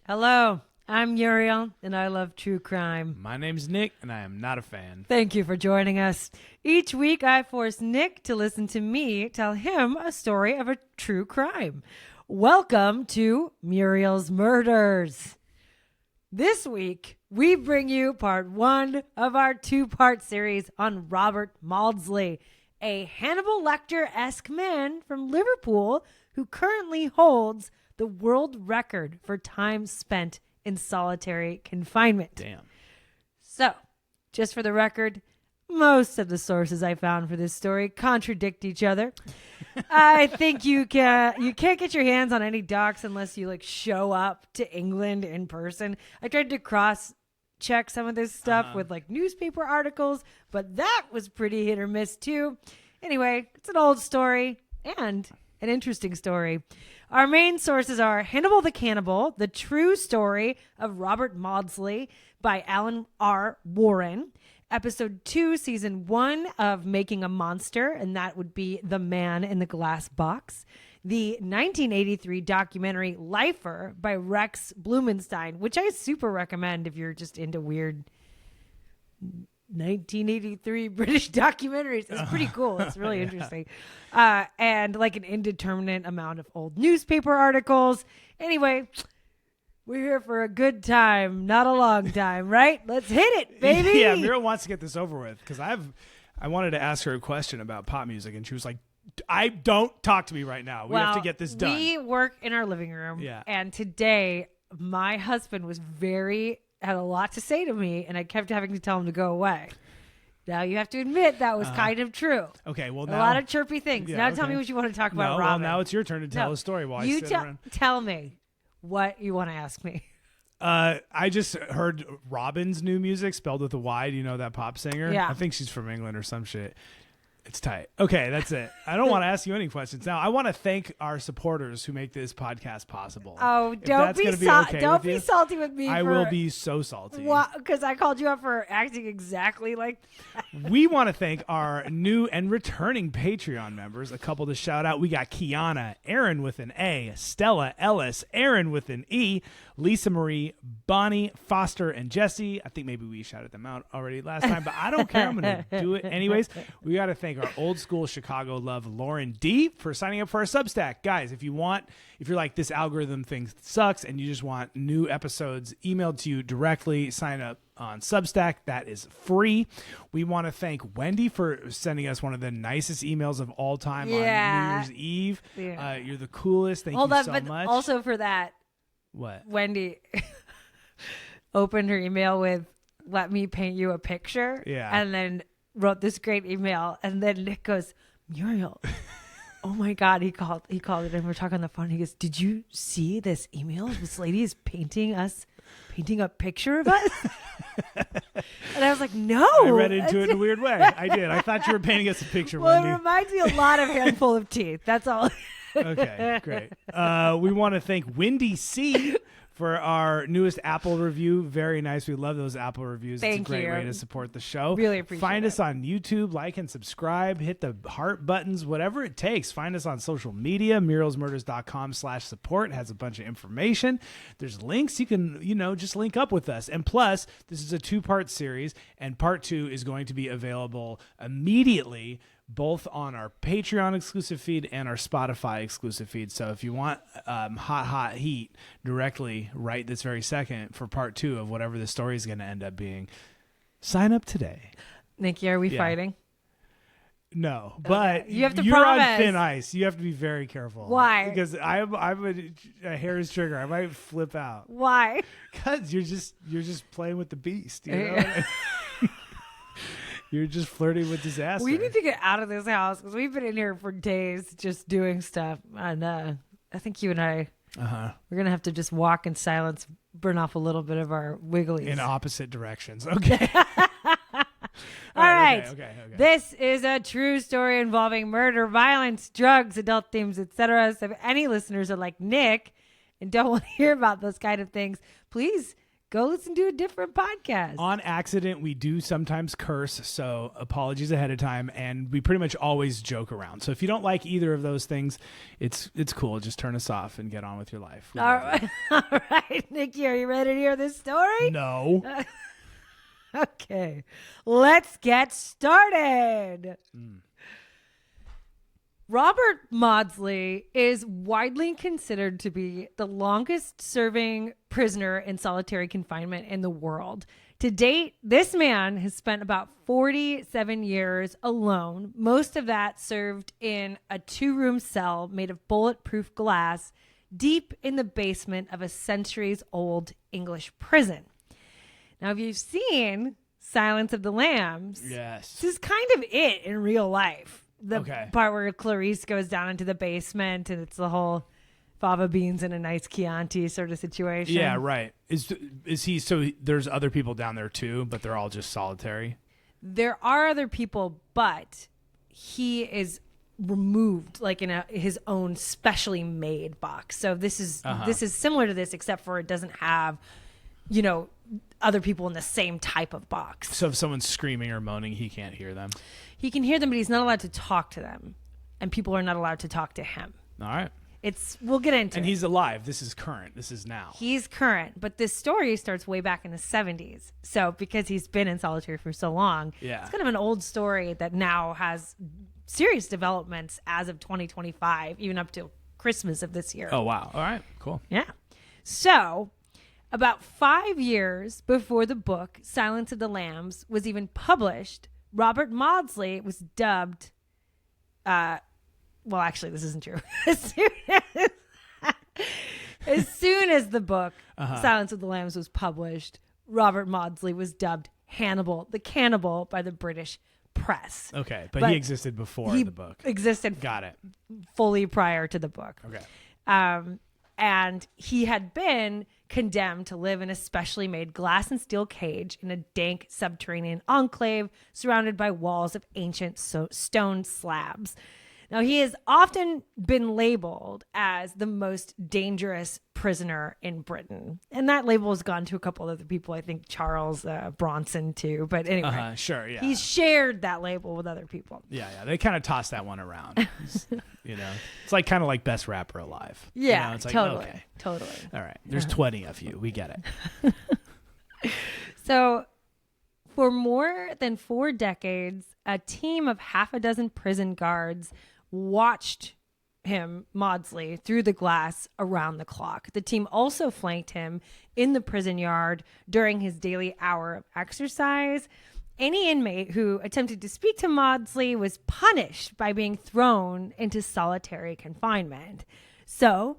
Hello, I'm Muriel, and I love true crime. My name's Nick, and I am not a fan. Thank you for joining us. Each week, I force Nick to listen to me tell him a story of a true crime. Welcome to Muriel's Murders. This week, we bring you part one of our two-part series on Robert Maudsley, a Hannibal Lecter-esque man from Liverpool who currently holds the world record for time spent in solitary confinement. Damn. So, just for the record, most of the sources I found for this story contradict each other. I think you can't get your hands on any docs unless you show up to England in person. I tried to cross check some of this stuff with newspaper articles, but that was pretty hit or miss too. Anyway, it's an old story and an interesting story. Our main sources are Hannibal the Cannibal, The True Story of Robert Maudsley by Alan R. Warren, Episode 2, Season 1 of Making a Monster, and that would be The Man in the Glass Box, the 1983 documentary Lifer by Rex Blumenstein, which I super recommend if you're just into weird 1983 British documentaries. It's pretty cool. It's really interesting. And an indeterminate amount of old newspaper articles. Anyway, we're here for a good time, not a long time, right? Let's hit it, baby. Yeah, Muriel wants to get this over with because I wanted to ask her a question about pop music, and she was like, "I don't talk to me right now. We have to get this done." We work in our living room, and today my husband had a lot to say to me, and I kept having to tell him to go away. Now you have to admit that was kind of true. Okay, well, now, a lot of chirpy things. Now tell me what you want to talk about, Robin. Well, now it's your turn to tell a story while I sit around. Tell me what you want to ask me. I just heard Robin's new music spelled with a Y. Do you know that pop singer? Yeah. I think she's from England or some shit. It's tight. Okay, that's it. I don't want to ask you any questions now. I want to thank our supporters who make this podcast possible. Oh, don't be salty with me. I will be so salty. Because I called you up for acting exactly like that. We want to thank our new and returning Patreon members. A couple to shout out. We got Kiana, Aaron with an A, Stella, Ellis, Aaron with an E, Lisa Marie, Bonnie, Foster, and Jesse. I think maybe we shouted them out already last time, but I don't care. I'm going to do it anyways. We got to thank our old school Chicago love, Lauren D, for signing up for our Substack. Guys, if you're like, this algorithm thing sucks and you just want new episodes emailed to you directly, sign up on Substack. That is free. We want to thank Wendy for sending us one of the nicest emails of all time on New Year's Eve. Yeah. You're the coolest. Thank you so much. Also for that, what? Wendy opened her email with, "Let me paint you a picture." Yeah. And then wrote this great email, and then Nick goes, "Muriel, oh my God," he called it, and we're talking on the phone. He goes, "Did you see this email? This lady is painting a picture of us." And I was like, "No." I read into it in a weird way. I did. I thought you were painting us a picture. Well, Wendy. it reminds me a lot of Handful of Teeth. That's all. Okay, great. We want to thank Windy C for our newest Apple review. Very nice. We love those Apple reviews. It's a great way to support the show. Really appreciate it. Find us on YouTube, like and subscribe, hit the heart buttons, whatever it takes. Find us on social media. murielsmurders.com/support has a bunch of information. There's links. You can, just link up with us. And plus, this is a 2-part series, and part 2 is going to be available immediately, both on our Patreon exclusive feed and our Spotify exclusive feed. So if you want hot heat directly right this very second for part 2 of whatever the story is going to end up being, sign up today. Nikki, are we fighting? No, but you have to you're promise. on thin ice. You have to be very careful. Why? Because I'm a hair's trigger. I might flip out. Why? Because you're just playing with the beast. You know? You're just flirting with disaster. We need to get out of this house because we've been in here for days just doing stuff. And I think you and I, we're going to have to just walk in silence, burn off a little bit of our wigglies. In opposite directions. Okay. All right. Okay. This is a true story involving murder, violence, drugs, adult themes, etc. So if any listeners are like Nick and don't want to hear about those kind of things, please go listen to a different podcast. On accident, we do sometimes curse, so apologies ahead of time, and we pretty much always joke around. So if you don't like either of those things, it's cool. Just turn us off and get on with your life. All right. All right, Nikki, are you ready to hear this story? No. Okay, let's get started. Robert Maudsley is widely considered to be the longest serving prisoner in solitary confinement in the world. To date, this man has spent about 47 years alone, most of that served in a 2-room cell made of bulletproof glass deep in the basement of a centuries-old English prison. Now, if you've seen Silence of the Lambs, Yes. this is kind of it in real life. The Okay. part where Clarice goes down into the basement and it's the whole fava beans and a nice Chianti sort of situation. Yeah, right. Is he, so there's other people down there too, but they're all just solitary? There are other people, but he is removed like in his own specially made box. So this is similar to this, except for it doesn't have, other people in the same type of box. So if someone's screaming or moaning, he can't hear them? He can hear them, but he's not allowed to talk to them. And people are not allowed to talk to him. All right. We'll get into it. And he's alive. This is current. This is now. He's current, but this story starts way back in the 70s. So because he's been in solitary for so long, it's kind of an old story that now has serious developments as of 2025, even up to Christmas of this year. Oh, wow. All right. Cool. Yeah. So about 5 years before the book Silence of the Lambs was even published, Robert Maudsley was dubbed, well, actually, this isn't true. As soon as the book Silence of the Lambs was published, Robert Maudsley was dubbed Hannibal the Cannibal by the British press. Okay, but he existed before the book. Existed Got it. fully prior to the book. Okay. And he had been condemned to live in a specially made glass and steel cage in a dank subterranean enclave surrounded by walls of ancient stone slabs. Now, he has often been labeled as the most dangerous prisoner in Britain. And that label has gone to a couple other people. I think Charles Bronson, too. But anyway, sure, yeah. He's shared that label with other people. Yeah. They kind of toss that one around. It's like kind of like best rapper alive. Yeah, it's like, totally. okay. Totally. All right. There's 20 of you. We get it. So for more than 4 decades, a team of half a dozen prison guards watched him, Maudsley, through the glass around the clock. The team also flanked him in the prison yard during his daily hour of exercise. Any inmate who attempted to speak to Maudsley was punished by being thrown into solitary confinement. So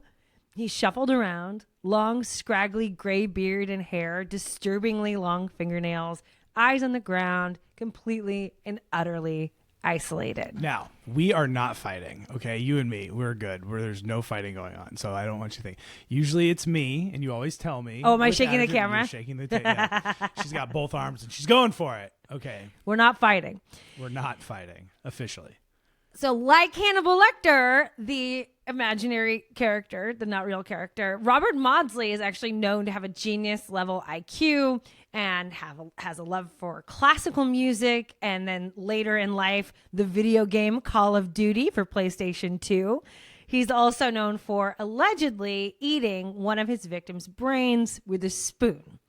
he shuffled around, long, scraggly gray beard and hair, disturbingly long fingernails, eyes on the ground, completely and utterly isolated. Now, we are not fighting, okay? You and me, we're good. There's no fighting going on, so I don't want you to think. Usually it's me, and you always tell me. Oh, am I shaking the camera? You're shaking the yeah. She's got both arms, and she's going for it. Okay. We're not fighting. We're not fighting, officially. So like Hannibal Lecter, the imaginary character, the not real character, Robert Maudsley is actually known to have a genius level IQ and has a love for classical music, and then later in life, the video game Call of Duty for PlayStation 2. He's also known for allegedly eating one of his victims' brains with a spoon.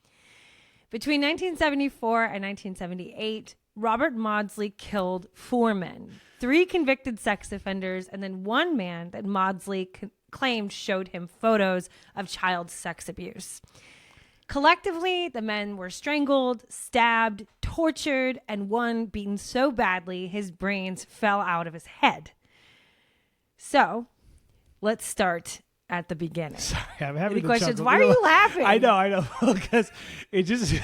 Between 1974 and 1978, Robert Maudsley killed 4 men, 3 convicted sex offenders, and then 1 man that Maudsley claimed showed him photos of child sex abuse. Collectively, the men were strangled, stabbed, tortured, and 1 beaten so badly his brains fell out of his head. So, let's start at the beginning. Sorry, I'm having Any questions? chuckle. Why are you laughing? I know, because it just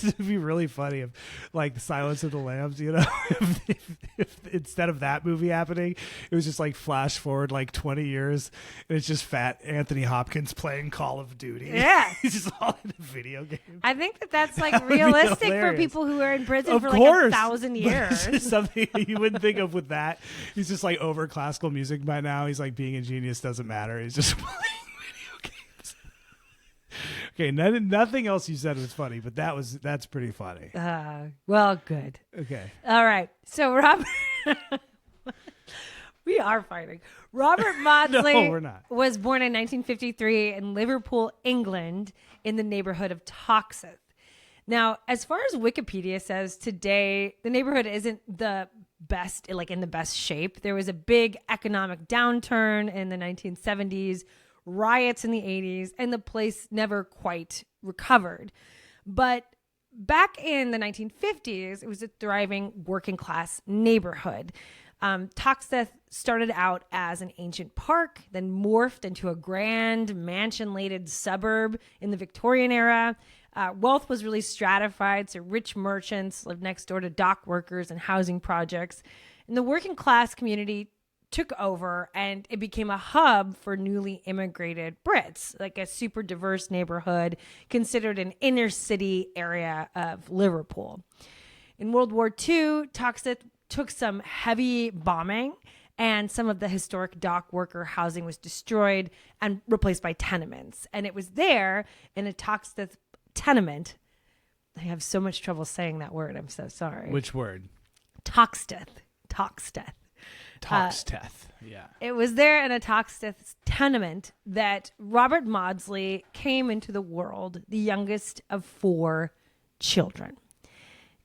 would be really funny if, like, the Silence of the Lambs, if instead of that movie happening, it was just like flash forward like 20 years, and it's just fat Anthony Hopkins playing Call of Duty. Yeah, he's just all in a video game. I think that's like realistic for people who are in prison for like 1,000 years. It's just something you wouldn't think of with that. He's just like over classical music by now. He's like, being a genius doesn't matter. He's just playing video games. Okay, nothing else you said was funny, but that's pretty funny. Well, good. Okay. All right. So Robert, we are fighting. Robert Maudsley No, we're not. was born in 1953 in Liverpool, England, in the neighborhood of Toxteth. Now, as far as Wikipedia says, today the neighborhood isn't the best, like in the best shape. There was a big economic downturn in the 1970s, riots in the 80s, and the place never quite recovered. But back in the 1950s, it was a thriving working class neighborhood. Toxteth started out as an ancient park, then morphed into a grand mansion-laden suburb in the Victorian era. Wealth was really stratified, so rich merchants lived next door to dock workers and housing projects. And the working class community took over, and it became a hub for newly immigrated Brits, like a super diverse neighborhood considered an inner city area of Liverpool. In World War II, Toxteth took some heavy bombing, and some of the historic dock worker housing was destroyed and replaced by tenements. And it was there in a Toxteth tenement. I have so much trouble saying that word. I'm so sorry. Which word? Toxteth. Yeah. It was there in a Toxteth tenement that Robert Maudsley came into the world, the youngest of 4 children.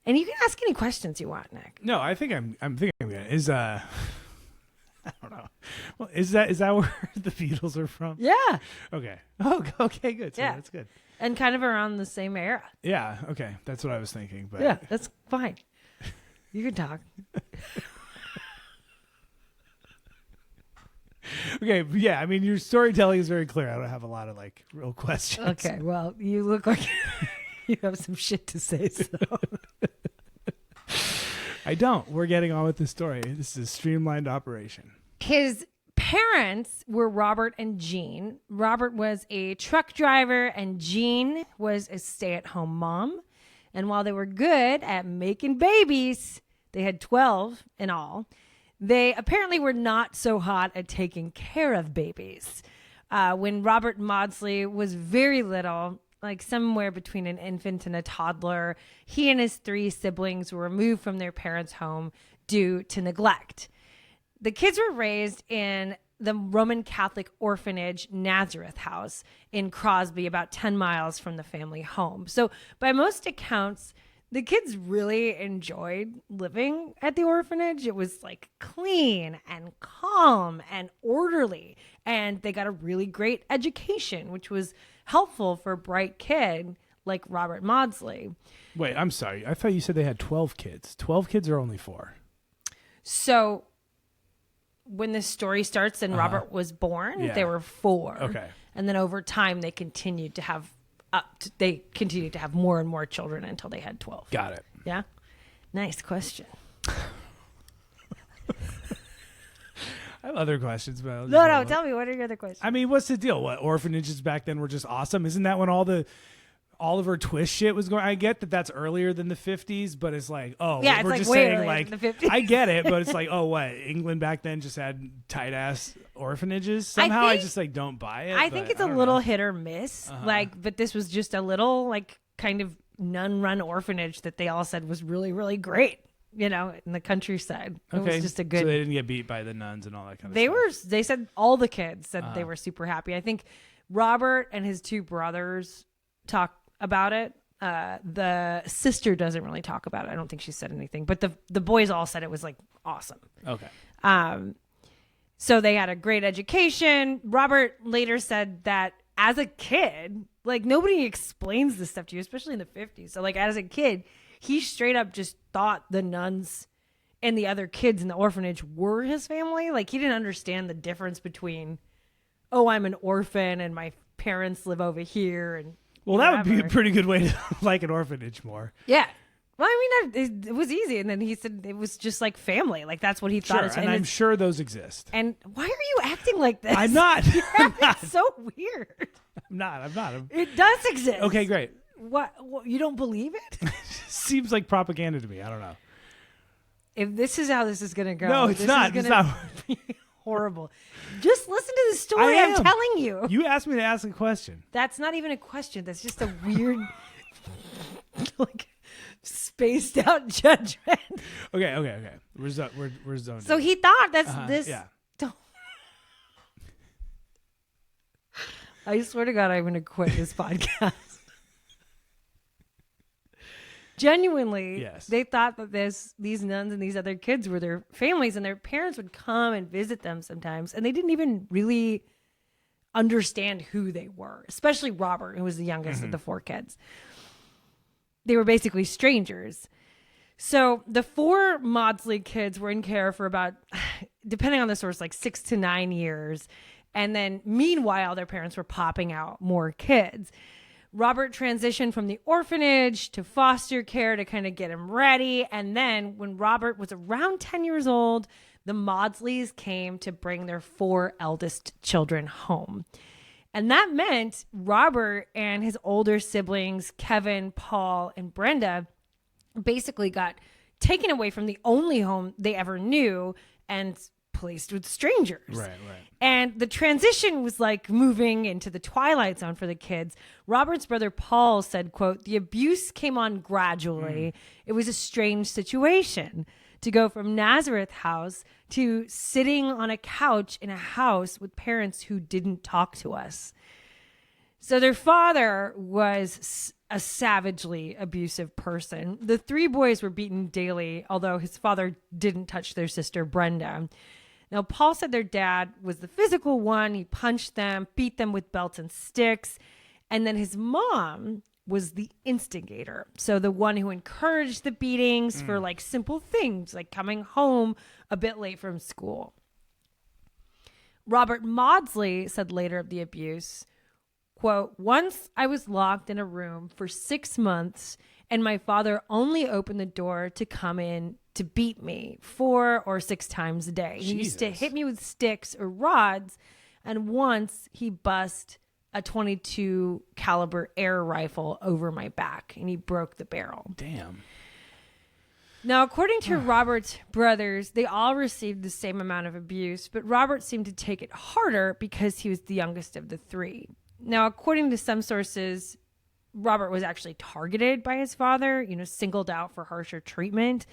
And you can ask any questions you want, Nick. No, I think I'm thinking I'm gonna I don't know. Well, is that where the Beatles are from? Yeah. Okay. Oh, okay, good. So Yeah. that's good. And kind of around the same era. Yeah. Okay, that's what I was thinking. But Yeah, that's fine. You can talk. Okay. Yeah. I mean, your storytelling is very clear. I don't have a lot of like real questions. Okay. Well, you look like you have some shit to say. So. I don't. We're getting on with the story. This is a streamlined operation. His parents were Robert and Jean. Robert was a truck driver and Jean was a stay-at-home mom. And while they were good at making babies, they had 12 in all. They apparently were not so hot at taking care of babies. When Robert Maudsley was very little, like somewhere between an infant and a toddler, he and his 3 siblings were removed from their parents' home due to neglect. The kids were raised in the Roman Catholic orphanage Nazareth House in Crosby, about 10 miles from the family home. So by most accounts, the kids really enjoyed living at the orphanage. It was like clean and calm and orderly, and they got a really great education, which was helpful for a bright kid like Robert Maudsley. Wait, I'm sorry. I thought you said they had 12 kids. 12 kids or only 4? So when this story starts and Robert was born, there were 4. Okay. And then over time, they continued to have more and more children until they had 12. Got it. Yeah. Nice question. I have other questions, but No, tell me, what are your other questions? I mean, what's the deal? What, orphanages back then were just awesome? Isn't that when all the Oliver Twist shit was going? I get that that's earlier than the 50s, but it's like, oh, yeah, we're it's just like way saying earlier like than the 50s. I get it, but it's like, oh, what? England back then just had tight ass orphanages. Somehow I just like don't buy it. I think it's a little hit or miss. Like, but this was just a little like kind of nun-run orphanage that they all said was really, really great. You know, in the countryside. It was just a good. So they didn't get beat by the nuns and all that kind of stuff. They said all the kids said they were super happy. I think Robert and his 2 brothers talk about it. The sister doesn't really talk about it. I don't think she said anything, but the boys all said it was like awesome. Okay. So they had a great education. Robert later said that as a kid, like nobody explains this stuff to you, especially in the 50s. So like as a kid, he straight up just thought the nuns and the other kids in the orphanage were his family. Like he didn't understand the difference between, oh, I'm an orphan and my parents live over here. And well, that would be a pretty good way to like an orphanage more. Yeah. Well, I mean, it was easy. And then he said it was just like family. Like that's what he thought. Sure, and I'm sure those exist. And why are you acting like this? I'm not. It's so weird. I'm not. It does exist. Okay, great. What? You don't believe it? Seems like propaganda to me. I don't know. If this is how this is going to go. No, it's not. It's not. horrible. Just listen to the story. I'm telling you. You asked me to ask a question. That's not even a question. That's just a weird, like, spaced out judgment. Okay. We're zoned. So he thought this. Yeah. I swear to God, I'm going to quit this podcast. Genuinely, yes. They thought that these nuns and these other kids were their families, and their parents would come and visit them sometimes, and they didn't even really understand who they were, especially Robert, who was the youngest of the four kids. They were basically strangers. So the four Maudsley kids were in care for about, depending on the source, like 6 to 9 years. And then meanwhile, their parents were popping out more kids. Robert transitioned from the orphanage to foster care to kind of get him ready. And then when Robert was around 10 years old, the Maudsleys came to bring their 4 eldest children home. And that meant Robert and his older siblings, Kevin, Paul, and Brenda, basically got taken away from the only home they ever knew and placed with strangers. Right. And the transition was like moving into the twilight zone for the kids. Robert's brother Paul said, quote, "The abuse came on gradually. It was a strange situation to go from Nazareth House to sitting on a couch in a house with parents who didn't talk to us." So their father was a savagely abusive person. The 3 boys were beaten daily, although his father didn't touch their sister Brenda. Now, Paul said their dad was the physical one. He punched them, beat them with belts and sticks. And then his mom was the instigator. So the one who encouraged the beatings for like simple things, like coming home a bit late from school. Robert Maudsley said later of the abuse, quote, "Once I was locked in a room for 6 months and my father only opened the door to come in to beat me 4 or 6 times a day. He used to hit me with sticks or rods, and once he bust a .22 caliber air rifle over my back, and he broke the barrel." Damn. Now, according to Robert's brothers, they all received the same amount of abuse, but Robert seemed to take it harder because he was the youngest of the 3. Now, according to some sources, Robert was actually targeted by his father, singled out for harsher treatment.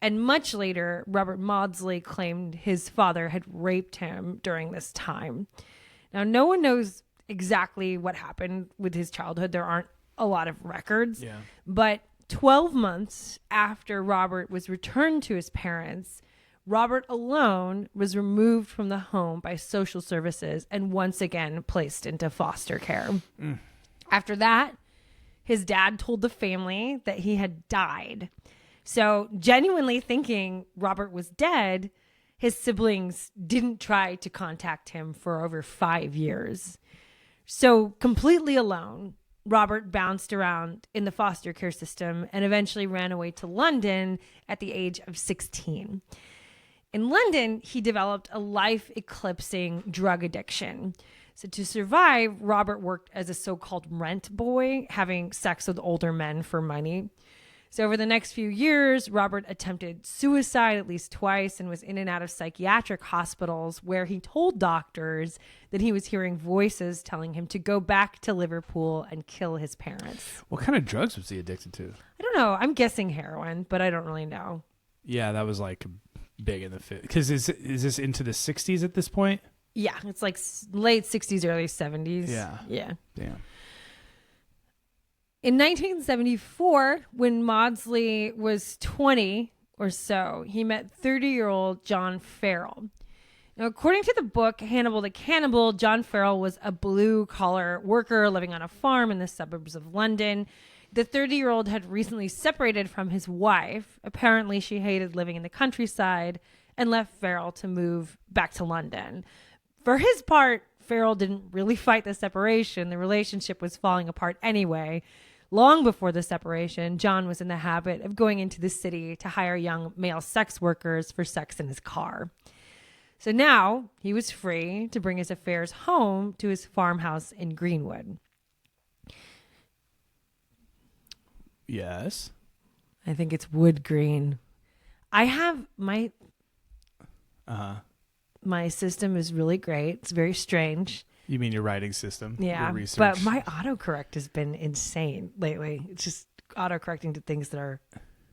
And much later, Robert Maudsley claimed his father had raped him during this time. Now, no one knows exactly what happened with his childhood. There aren't a lot of records. Yeah. But 12 months after Robert was returned to his parents, Robert alone was removed from the home by social services and once again placed into foster care. After that, his dad told the family that he had died. So, genuinely thinking Robert was dead, his siblings didn't try to contact him for over 5 years. So, completely alone, Robert bounced around in the foster care system and eventually ran away to London at the age of 16. In London, he developed a life-eclipsing drug addiction. So to survive, Robert worked as a so-called rent boy, having sex with older men for money. So over the next few years, Robert attempted suicide at least twice and was in and out of psychiatric hospitals where he told doctors that he was hearing voices telling him to go back to Liverpool and kill his parents. What kind of drugs was he addicted to? I don't know. I'm guessing heroin, but I don't really know. Yeah, that was like big in the because is this into the 60s at this point? Yeah, it's like late 60s, early 70s. Yeah. Damn. In 1974, when Maudsley was 20 or so, he met 30-year-old John Farrell. Now, according to the book Hannibal the Cannibal, John Farrell was a blue-collar worker living on a farm in the suburbs of London. The 30-year-old had recently separated from his wife. Apparently, she hated living in the countryside and left Farrell to move back to London. For his part, Farrell didn't really fight the separation. The relationship was falling apart anyway. Long before the separation, John was in the habit of going into the city to hire young male sex workers for sex in his car. So now he was free to bring his affairs home to his farmhouse in Greenwood. Yes. I think it's Wood Green. I have my My system is really great. It's very strange. You mean your writing system? Yeah, Your research. but my autocorrect has been insane lately. It's just autocorrecting to things that are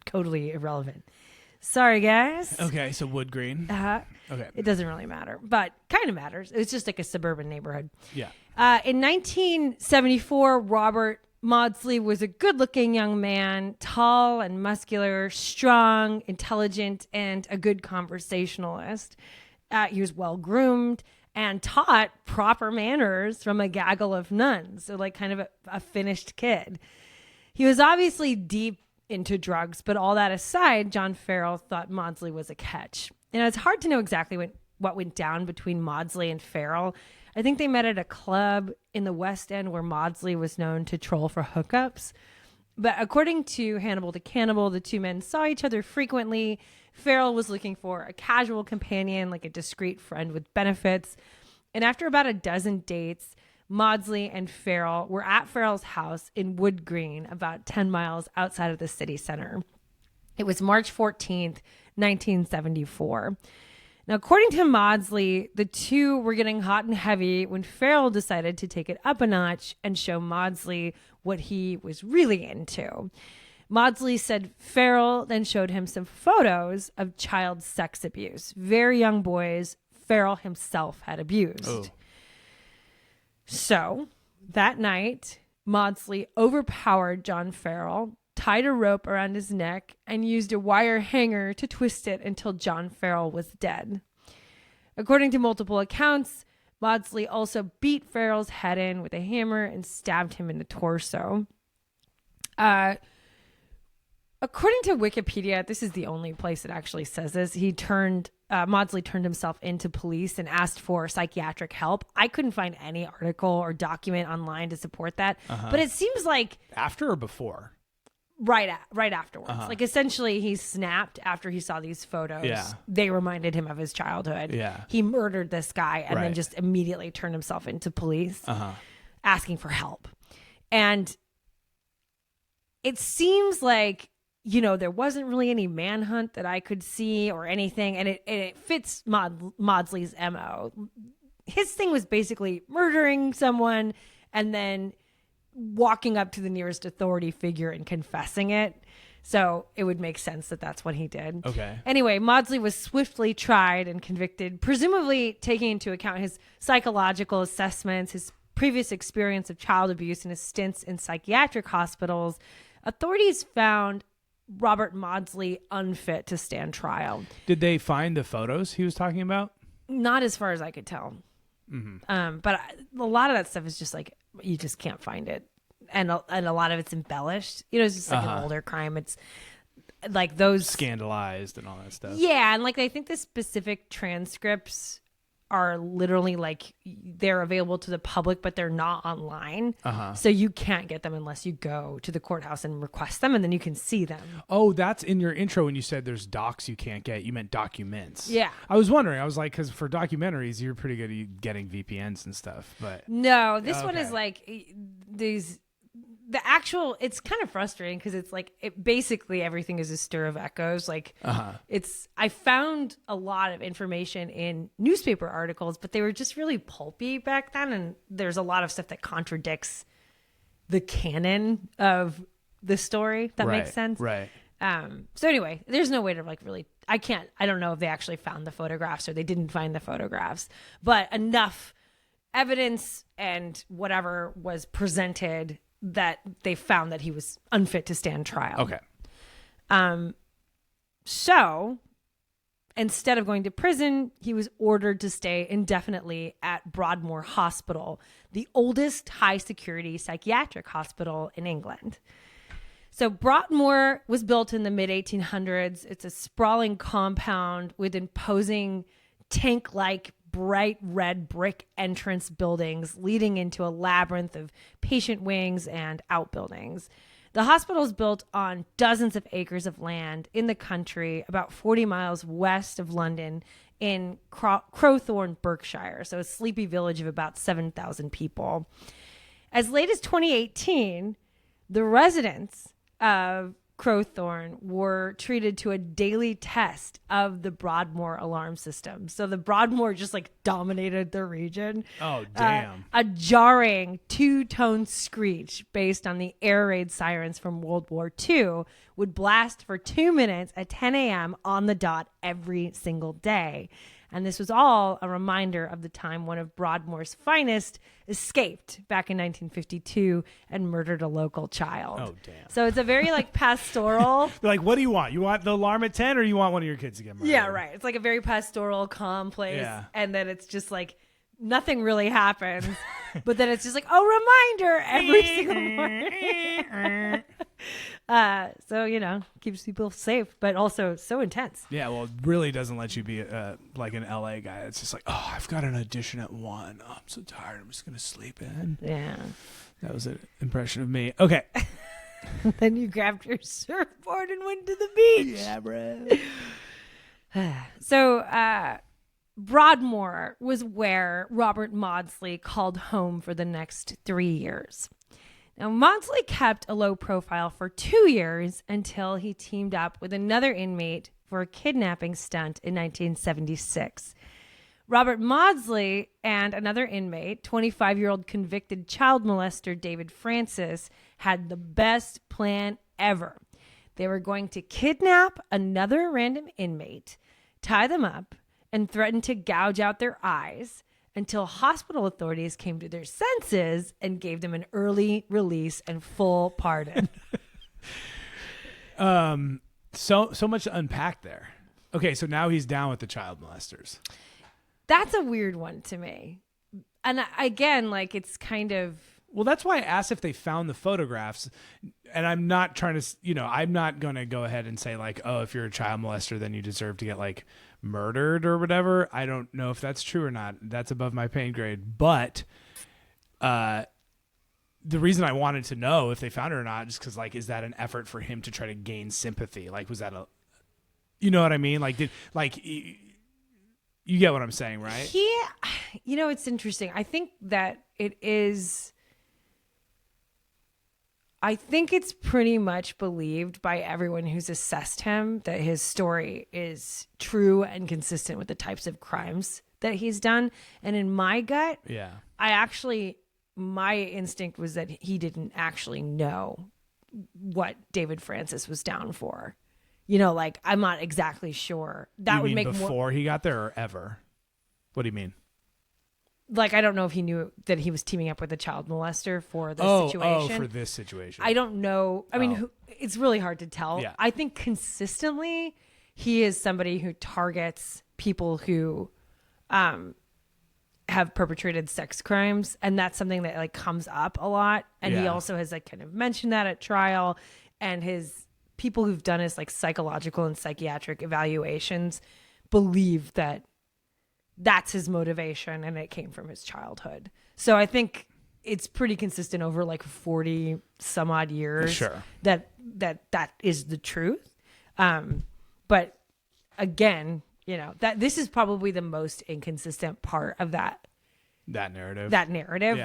totally irrelevant. Sorry, guys. Okay, so wood green. Okay. It doesn't really matter, but kind of matters. It's just like a suburban neighborhood. Yeah. In 1974, Robert Maudsley was a good-looking young man, tall and muscular, strong, intelligent, and a good conversationalist. He was well-groomed and taught proper manners from a gaggle of nuns, so like kind of a finished kid. He was obviously deep into drugs, but all that aside, John Farrell thought Maudsley was a catch. And it's hard to know exactly what went down between Maudsley and Farrell. I think they met at a club in the West End where Maudsley was known to troll for hookups. But according to Hannibal the Cannibal, the two men saw each other frequently. Farrell was looking for a casual companion, like a discreet friend with benefits. And after about a dozen dates, Maudsley and Farrell were at Farrell's house in Wood Green, about 10 miles outside of the city center. It was March 14th, 1974. Now, according to Maudsley, the two were getting hot and heavy when Farrell decided to take it up a notch and show Maudsley what he was really into. Maudsley said Farrell then showed him some photos of child sex abuse. Very young boys Farrell himself had abused. Oh. So that night, Maudsley overpowered John Farrell, tied a rope around his neck, and used a wire hanger to twist it until John Farrell was dead. According to multiple accounts, Maudsley also beat Farrell's head in with a hammer and stabbed him in the torso. According to Wikipedia, this is the only place that actually says this. Maudsley turned himself into police and asked for psychiatric help. I couldn't find any article or document online to support that, but it seems like After or before? right afterwards. Like essentially, he snapped after he saw these photos. Yeah. They reminded him of his childhood. Yeah. He murdered this guy and then Right. just immediately turned himself into police, asking for help. And it seems like, there wasn't really any manhunt that I could see or anything. And it fits Maudsley's MO. His thing was basically murdering someone and then walking up to the nearest authority figure and confessing it. So it would make sense that that's what he did. Okay. Anyway, Maudsley was swiftly tried and convicted, presumably taking into account his psychological assessments, his previous experience of child abuse, and his stints in psychiatric hospitals. Authorities found Robert Maudsley unfit to stand trial. Did they find the photos he was talking about? Not as far as I could tell. But a lot of that stuff is just like, you just can't find it. And a lot of it's embellished. It's just like an older crime. It's like those Scandalized and all that stuff. Yeah. And like, I think the specific transcripts are literally like they're available to the public, but they're not online. So you can't get them unless you go to the courthouse and request them, and then you can see them. Oh, that's in your intro when you said there's docs you can't get. You meant documents. Yeah. I was wondering. I was like, because for documentaries, you're pretty good at getting VPNs and stuff. But No, this one Okay. is like it's kind of frustrating because it's like basically everything is a stir of echoes. Like I found a lot of information in newspaper articles, but they were just really pulpy back then. And there's a lot of stuff that contradicts the canon of the story. If that makes sense. Right. So anyway, there's no way to like really, I don't know if they actually found the photographs or they didn't find the photographs, but enough evidence and whatever was presented that they found that he was unfit to stand trial. Okay. So instead of going to prison, he was ordered to stay indefinitely at Broadmoor Hospital, the oldest high security psychiatric hospital in England. So Broadmoor was built in the mid 1800s. It's a sprawling compound with imposing tank-like bright red brick entrance buildings leading into a labyrinth of patient wings and outbuildings. The hospital is built on dozens of acres of land in the country, about 40 miles west of London in Crowthorne, Berkshire, so a sleepy village of about 7,000 people. As late as 2018, the residents of Crowthorne were treated to a daily test of the Broadmoor alarm system. So the Broadmoor just like dominated the region. Oh, damn. A jarring 2-tone screech based on the air raid sirens from World War II would blast for 2 minutes at 10 a.m. on the dot every single day. And this was all a reminder of the time one of Broadmoor's finest escaped back in 1952 and murdered a local child. Oh, damn. So it's a very like pastoral. They're like, what do you want? You want the alarm at 10 or you want one of your kids to get murdered? Yeah, right. It's like a very pastoral, calm place. Yeah. And then it's just like nothing really happens. But then it's just like, oh, reminder every single morning. So, you know, keeps people safe, but also so intense. Yeah, well, it really doesn't let you be like an LA guy. It's just like, oh, I've got an audition at 1. Oh, I'm so tired. I'm just going to sleep in. Yeah. That was an impression of me. Okay. Then you grabbed your surfboard and went to the beach. Yeah, bro. So, Broadmoor was where Robert Maudsley called home for the next 3 years. Now, Maudsley kept a low profile for 2 years until he teamed up with another inmate for a kidnapping stunt in 1976. Robert Maudsley and another inmate, 25-year-old convicted child molester David Francis, had the best plan ever. They were going to kidnap another random inmate, tie them up, and threaten to gouge out their eyes until hospital authorities came to their senses and gave them an early release and full pardon. So much to unpack there. Okay, so now he's down with the child molesters. That's a weird one to me. And again, like it's kind of... Well, that's why I asked if they found the photographs. And I'm not trying to, I'm not going to go ahead and say like, oh, if you're a child molester, then you deserve to get like murdered or whatever. I don't know if that's true or not. That's above my pay grade. But the reason I wanted to know if they found it or not, just because like, is that an effort for him to try to gain sympathy? Like, was that you know what I mean? Like, you get what I'm saying, right? It's interesting. I think that I think it's pretty much believed by everyone who's assessed him that his story is true and consistent with the types of crimes that he's done. And in my gut, my instinct was that he didn't actually know what David Francis was down for. Like I'm not exactly sure. That you would mean make before he got there or ever? What do you mean? Like, I don't know if he knew that he was teaming up with a child molester for this situation. Oh, for this situation. I don't know. I mean, it's really hard to tell. Yeah. I think consistently he is somebody who targets people who have perpetrated sex crimes. And that's something that like comes up a lot. And he also has like kind of mentioned that at trial. And his people who've done his like psychological and psychiatric evaluations believe that that's his motivation and it came from his childhood. So I think it's pretty consistent over like 40 some odd years that is the truth. But again, that this is probably the most inconsistent part of that narrative,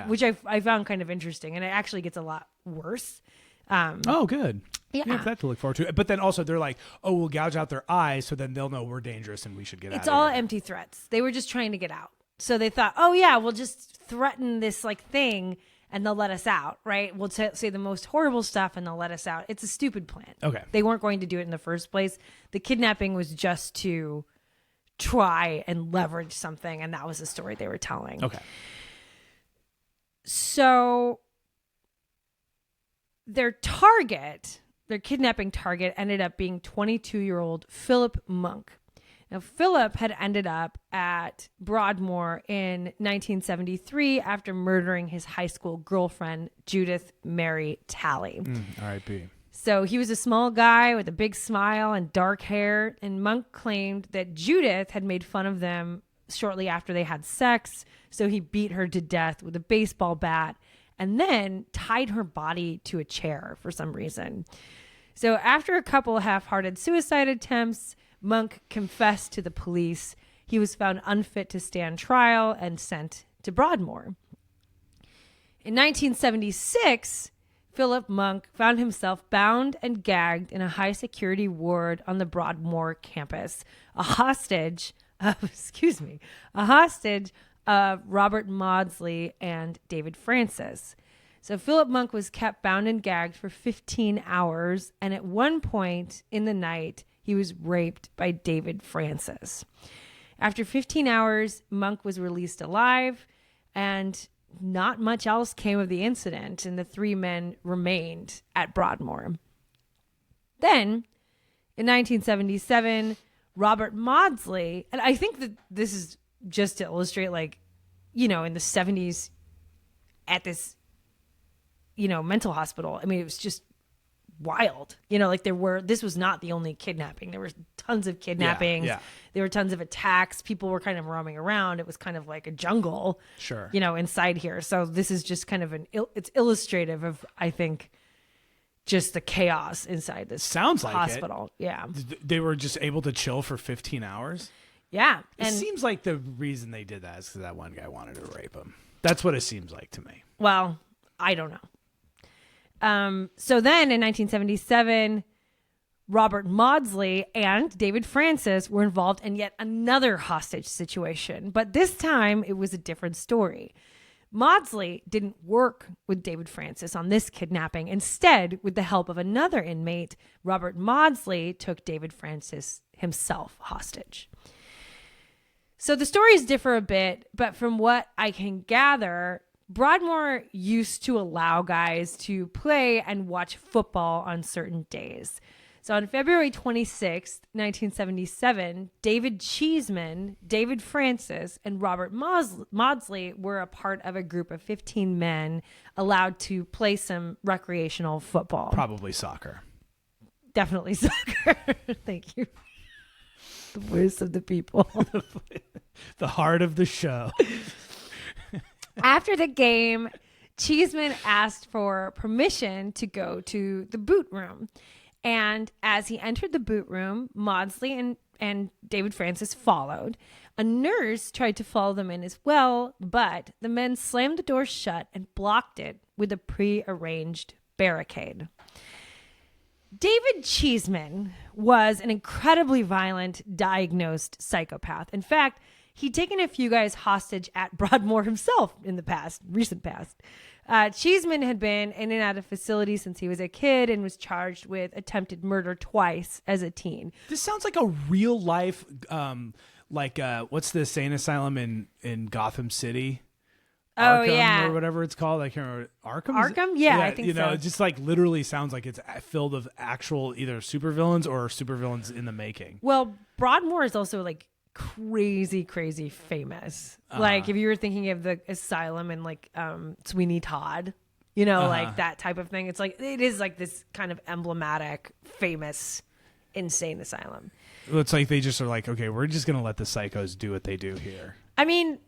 which I found kind of interesting, and it actually gets a lot worse. Good. Yeah. We have that to look forward to. But then also they're like, oh, we'll gouge out their eyes so then they'll know we're dangerous and we should get out of here. It's all empty threats. They were just trying to get out. So they thought, oh yeah, we'll just threaten this like thing and they'll let us out, right? We'll say the most horrible stuff and they'll let us out. It's a stupid plan. Okay. They weren't going to do it in the first place. The kidnapping was just to try and leverage something, and that was the story they were telling. Okay. So their kidnapping target ended up being 22-year-old Philip Monk. Now, Philip had ended up at Broadmoor in 1973 after murdering his high school girlfriend, Judith Mary Talley. R.I.P. So he was a small guy with a big smile and dark hair, and Monk claimed that Judith had made fun of them shortly after they had sex, so he beat her to death with a baseball bat and then tied her body to a chair for some reason. So after a couple half-hearted suicide attempts, Monk confessed to the police. He was found unfit to stand trial and sent to Broadmoor. In 1976, Philip Monk found himself bound and gagged in a high-security ward on the Broadmoor campus, a hostage of Robert Maudsley and David Francis. So Philip Monk was kept bound and gagged for 15 hours, and at one point in the night, he was raped by David Francis. After 15 hours, Monk was released alive, and not much else came of the incident, and the three men remained at Broadmoor. Then, in 1977, Robert Maudsley, and I think that this is just to illustrate, like, you know, in the 70s at this, you know, mental hospital. I mean, it was just wild. You know, like this was not the only kidnapping. There were tons of kidnappings. Yeah. There were tons of attacks. People were kind of roaming around. It was kind of like a jungle, Sure. you know, inside here. So this is just kind of it's illustrative of, I think, just the chaos inside this Sounds like hospital. it. Yeah. They were just able to chill for 15 hours. Yeah. It seems like the reason they did that is because that one guy wanted to rape him. That's what it seems like to me. Well, I don't know. So then in 1977, Robert Maudsley and David Francis were involved in yet another hostage situation. But this time it was a different story. Maudsley didn't work with David Francis on this kidnapping. Instead, with the help of another inmate, Robert Maudsley took David Francis himself hostage. So the stories differ a bit, but from what I can gather, Broadmoor used to allow guys to play and watch football on certain days. So on February 26th, 1977, David Cheeseman, David Francis, and Robert Maudsley were a part of a group of 15 men allowed to play some recreational football. Probably soccer. Definitely soccer. Thank you. The voice of the people. The heart of the show. After the game, Cheeseman asked for permission to go to the boot room. And as he entered the boot room, Maudsley and David Francis followed. A nurse tried to follow them in as well, but the men slammed the door shut and blocked it with a pre-arranged barricade. David Cheeseman was an incredibly violent, diagnosed psychopath. In fact, he'd taken a few guys hostage at Broadmoor himself in the recent past. Cheeseman had been in and out of facilities since he was a kid and was charged with attempted murder twice as a teen. This sounds like a real life, what's the insane asylum in Gotham City? Arkham, yeah, or whatever it's called. I can't remember. Arkham? Yeah, I think you know, so. It just like literally sounds like it's filled with actual either supervillains or supervillains in the making. Well, Broadmoor is also like crazy famous. Like if you were thinking of the asylum and like Sweeney Todd, you know, like that type of thing. It's like it is like this kind of emblematic, famous, insane asylum. It's like they just are like, okay, we're just gonna let the psychos do what they do here. I mean,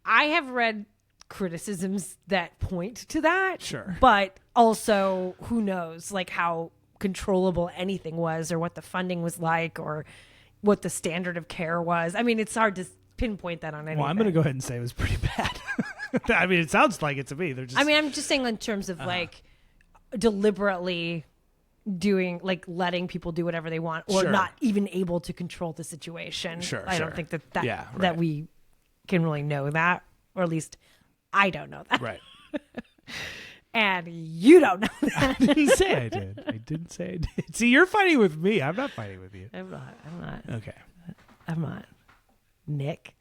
I have read criticisms that point to that. Sure. But also, who knows, like how controllable anything was or what the funding was like or what the standard of care was. I mean, it's hard to pinpoint that on anything. Well, I'm going to go ahead and say it was pretty bad. I mean, it sounds like it to me. They're just. I mean, I'm just saying in terms of like deliberately doing, like letting people do whatever they want or Sure. not even able to control the situation. Sure, I sure. don't think that Yeah, right. that we can really know that, or at least I don't know that. Right. And you don't know that. I didn't say I did. I didn't say I did. See, you're fighting with me. I'm not fighting with you. I'm not. Okay. I'm not. Nick.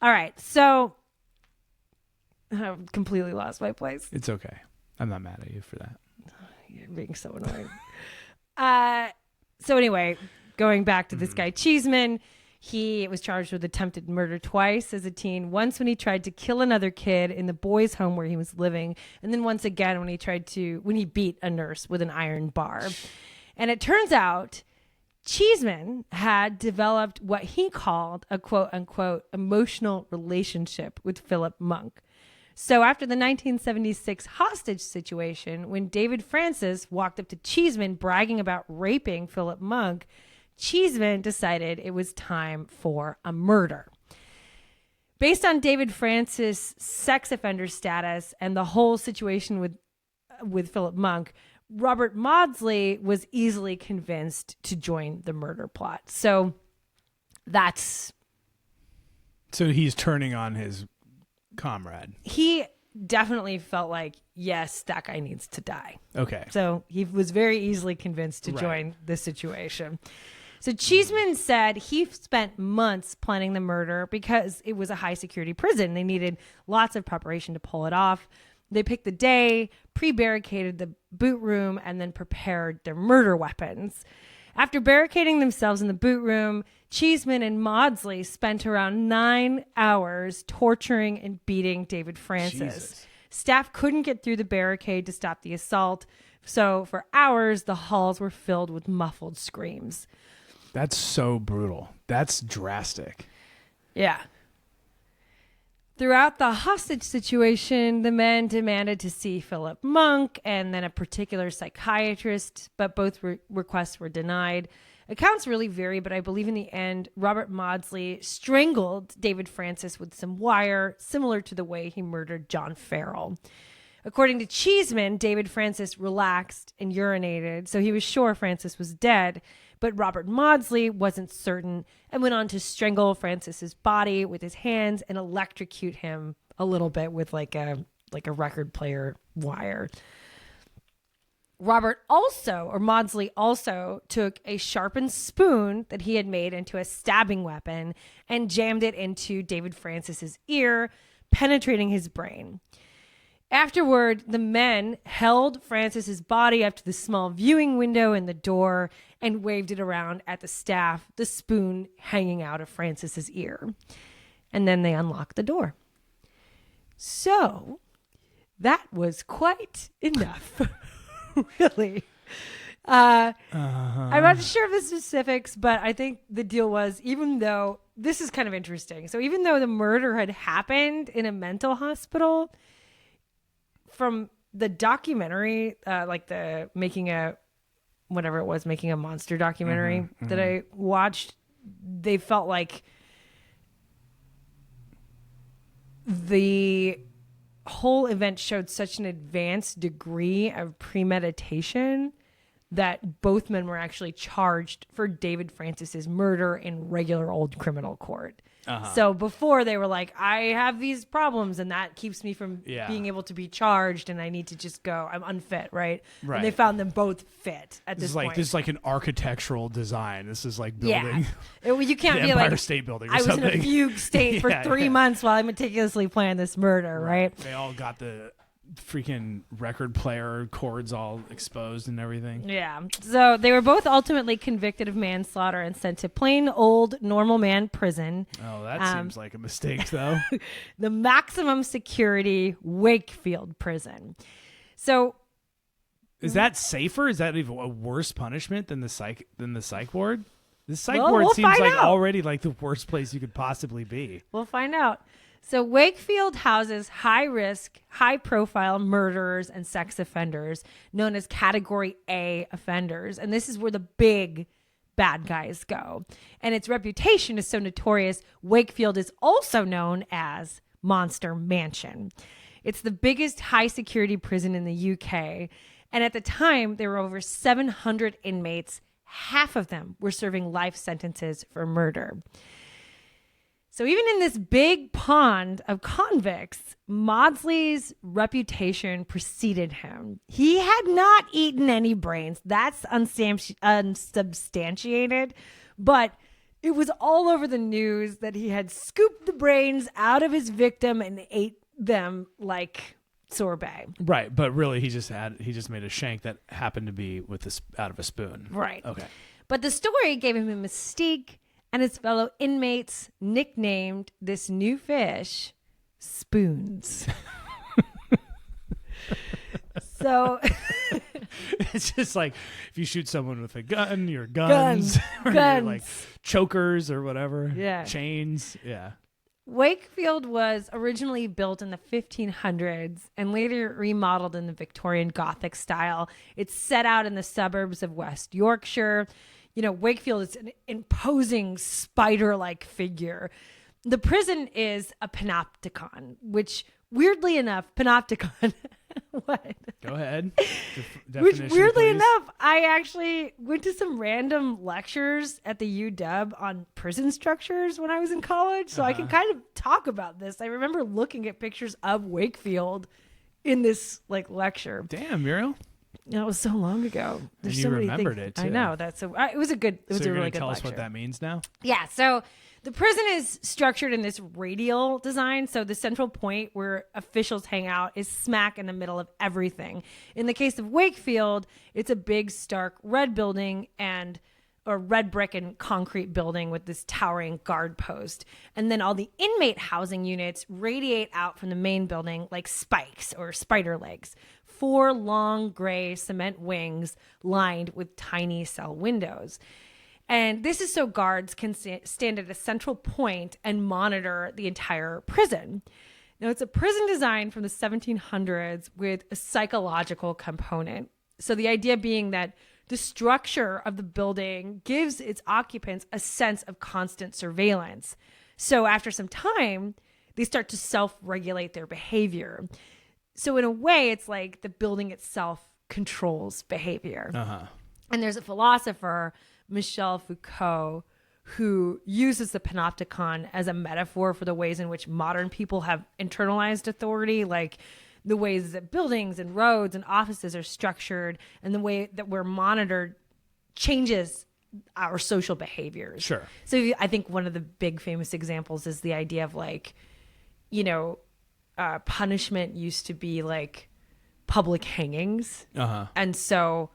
All right. So I've completely lost my place. It's okay. I'm not mad at you for that. You're being so annoying. So anyway, going back to this guy Cheeseman, he was charged with attempted murder twice as a teen. Once when he tried to kill another kid in the boys' home where he was living, and then once again when he beat a nurse with an iron bar. And it turns out Cheeseman had developed what he called a quote unquote emotional relationship with Philip Monk. So after the 1976 hostage situation, when David Francis walked up to Cheeseman bragging about raping Philip Monk, Cheeseman decided it was time for a murder. Based on David Francis' sex offender status and the whole situation with with Philip Monk, Robert Maudsley was easily convinced to join the murder plot. So he's turning on his comrade. He definitely felt like, yes, that guy needs to die. Okay. So he was very easily convinced to join the situation. So Cheeseman said he spent months planning the murder because it was a high security prison. They needed lots of preparation to pull it off. They picked the day, pre-barricaded the boot room, and then prepared their murder weapons. After barricading themselves in the boot room, Cheeseman and Maudsley spent around 9 hours torturing and beating David Francis. Jesus. Staff couldn't get through the barricade to stop the assault, so for hours the halls were filled with muffled screams. That's so brutal. That's drastic. Yeah. Throughout the hostage situation, the men demanded to see Philip Monk and then a particular psychiatrist, but both requests were denied. Accounts really vary, but I believe in the end, Robert Maudsley strangled David Francis with some wire, similar to the way he murdered John Farrell. According to Cheeseman, David Francis relaxed and urinated, so he was sure Francis was dead. But Robert Maudsley wasn't certain and went on to strangle Francis's body with his hands and electrocute him a little bit with like a record player wire. Maudsley also took a sharpened spoon that he had made into a stabbing weapon and jammed it into David Francis's ear, penetrating his brain. Afterward, the men held Francis's body up to the small viewing window in the door and waved it around at the staff, the spoon hanging out of Francis's ear. And then they unlocked the door. So that was quite enough, really. I'm not sure of the specifics, but I think the deal was, even though this is kind of interesting. So even though the murder had happened in a mental hospital, from the documentary, like the making a monster documentary that I watched, they felt like the whole event showed such an advanced degree of premeditation that both men were actually charged for David Francis's murder in regular old criminal court. So before they were like, I have these problems and that keeps me from being able to be charged and I need to just go, I'm unfit, right? And they found them both fit at this point. This is like an architectural design. This is like building you can't the be Empire like, State Building or I was something. in a fugue state for 3 months while I meticulously planned this murder, right? They all got the freaking record player cords all exposed and everything. Yeah. So they were both ultimately convicted of manslaughter and sent to plain old normal man prison. Oh, that seems like a mistake, though. The maximum security Wakefield prison. So is that safer? Is that even a worse punishment than the psych ward? The psych ward seems like already like the worst place you could possibly be. We'll find out. So Wakefield houses high-risk, high-profile murderers and sex offenders known as Category A offenders. And this is where the big bad guys go. And its reputation is so notorious, Wakefield is also known as Monster Mansion. It's the biggest high-security prison in the UK. And at the time, there were over 700 inmates. Half of them were serving life sentences for murder. So even in this big pond of convicts, Maudsley's reputation preceded him. He had not eaten any brains. That's unsubstantiated. But it was all over the news that he had scooped the brains out of his victim and ate them like sorbet. Right, but really he just made a shank that happened to be out of a spoon. Right. Okay. But the story gave him a mystique, and his fellow inmates nicknamed this new fish Spoons. So it's just like if you shoot someone with a gun, your guns. Or your, like chokers or whatever. Yeah. Chains. Yeah. Wakefield was originally built in the 1500s and later remodeled in the Victorian Gothic style. It's set out in the suburbs of West Yorkshire. You know, Wakefield is an imposing spider-like figure. The prison is a panopticon, which weirdly enough, panopticon What? Go ahead. Which, Definition, weirdly please. enough, I actually went to some random lectures at the UW on prison structures when I was in college, so I can kind of talk about this. I remember looking at pictures of Wakefield in this like lecture. Damn, Muriel. It was so long ago. And There's you so many remembered things. it, too. I know. That's so. It was a good. It was So a you're really gonna good tell lecture. us what that means now? Yeah. So the prison is structured in this radial design. So the central point where officials hang out is smack in the middle of everything. In the case of Wakefield, it's a big, stark red building or red brick and concrete building with this towering guard post. And then all the inmate housing units radiate out from the main building like spikes or spider legs. 4 long gray cement wings lined with tiny cell windows. And this is so guards can stand at a central point and monitor the entire prison. Now, it's a prison design from the 1700s with a psychological component. So the idea being that the structure of the building gives its occupants a sense of constant surveillance. So after some time, they start to self-regulate their behavior. So in a way, it's like the building itself controls behavior. And there's a philosopher, Michel Foucault, who uses the panopticon as a metaphor for the ways in which modern people have internalized authority, like the ways that buildings and roads and offices are structured and the way that we're monitored changes our social behaviors. Sure. So I think one of the big famous examples is the idea of like, punishment used to be like public hangings. And so,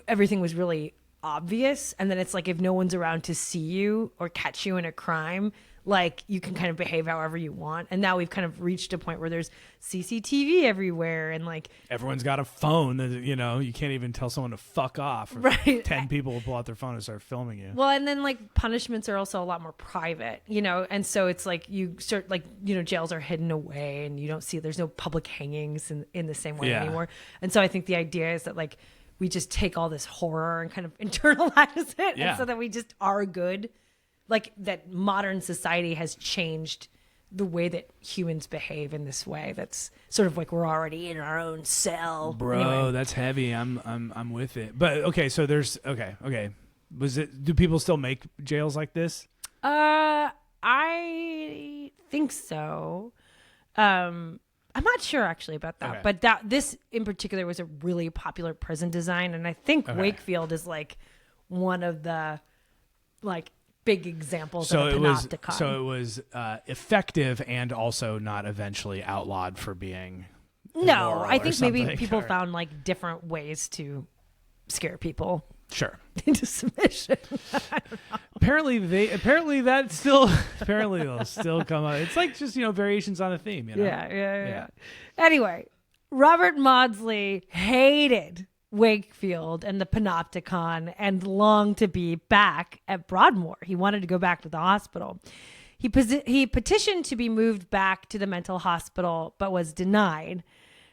everything was really obvious. And then it's like, if no one's around to see you or catch you in a crime, like you can kind of behave however you want. And now we've kind of reached a point where there's CCTV everywhere and like Everyone's got a phone that, you can't even tell someone to fuck off. Or Right. 10 people will pull out their phone and start filming you. well, and then like punishments are also a lot more private, and so it's like you start like, jails are hidden away and you don't see, there's no public hangings in the same way Yeah. anymore. And so I think the idea is that like we just take all this horror and kind of internalize it. Yeah. And so that we just are good. Like that modern society has changed the way that humans behave in this way. That's sort of like we're already in our own cell. Bro, Anyway. that's heavy. I'm with it. But okay, so there's okay. Do people still make jails like this? I think so. I'm not sure actually about that, Okay. but this in particular was a really popular prison design, and I think Wakefield is like one of the like big examples of a panopticon. So it was effective and also not eventually outlawed for being No, immoral I or think maybe something. people Or- found like different ways to scare people Sure. into submission. Apparently they'll still come out. It's like just variations on a theme. Yeah. Anyway, Robert Maudsley hated Wakefield and the panopticon and longed to be back at Broadmoor. He wanted to go back to the hospital. He petitioned to be moved back to the mental hospital, but was denied.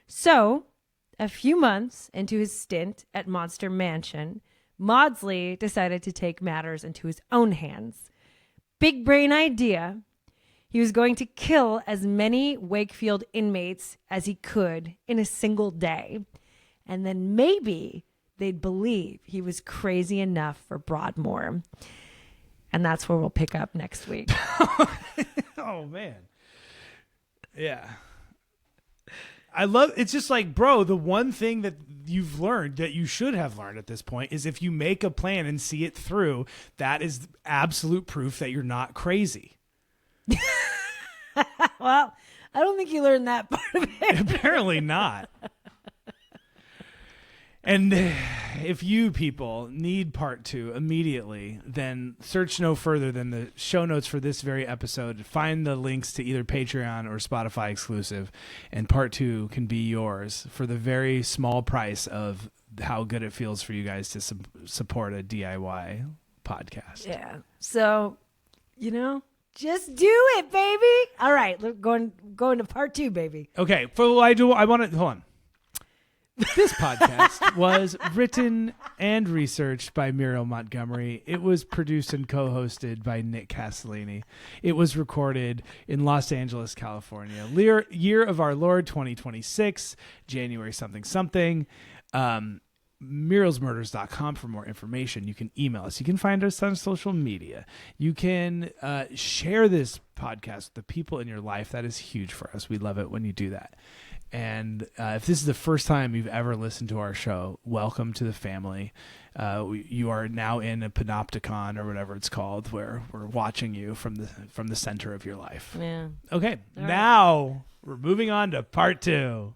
So, a few months into his stint at Monster Mansion, Maudsley decided to take matters into his own hands. Big brain idea. He was going to kill as many Wakefield inmates as he could in a single day. And then maybe they'd believe he was crazy enough for Broadmoor. And that's where we'll pick up next week. Oh man. Yeah. I love it's just like, bro, the one thing that you've learned that you should have learned at this point is if you make a plan and see it through, that is absolute proof that you're not crazy. Well, I don't think you learned that part of it. Apparently not. And if you people need part 2 immediately, then search no further than the show notes for this very episode. Find the links to either Patreon or Spotify exclusive, and part 2 can be yours for the very small price of how good it feels for you guys to support a DIY podcast. Yeah. So, just do it, baby. All right. Going to part 2, baby. Okay. I want to hold on. This podcast was written and researched by Muriel Montgomery. It was produced and co-hosted by Nick Castellini. It was recorded in Los Angeles, California. Year of our Lord 2026, January something something. MurielsMurders.com for more information. You can email us. You can find us on social media. You can share this podcast with the people in your life. That is huge for us. We love it when you do that. And if this is the first time you've ever listened to our show, welcome to the family. You are now in a panopticon or whatever it's called, where we're watching you from the center of your life. Yeah. Okay, All right. now we're moving on to part 2.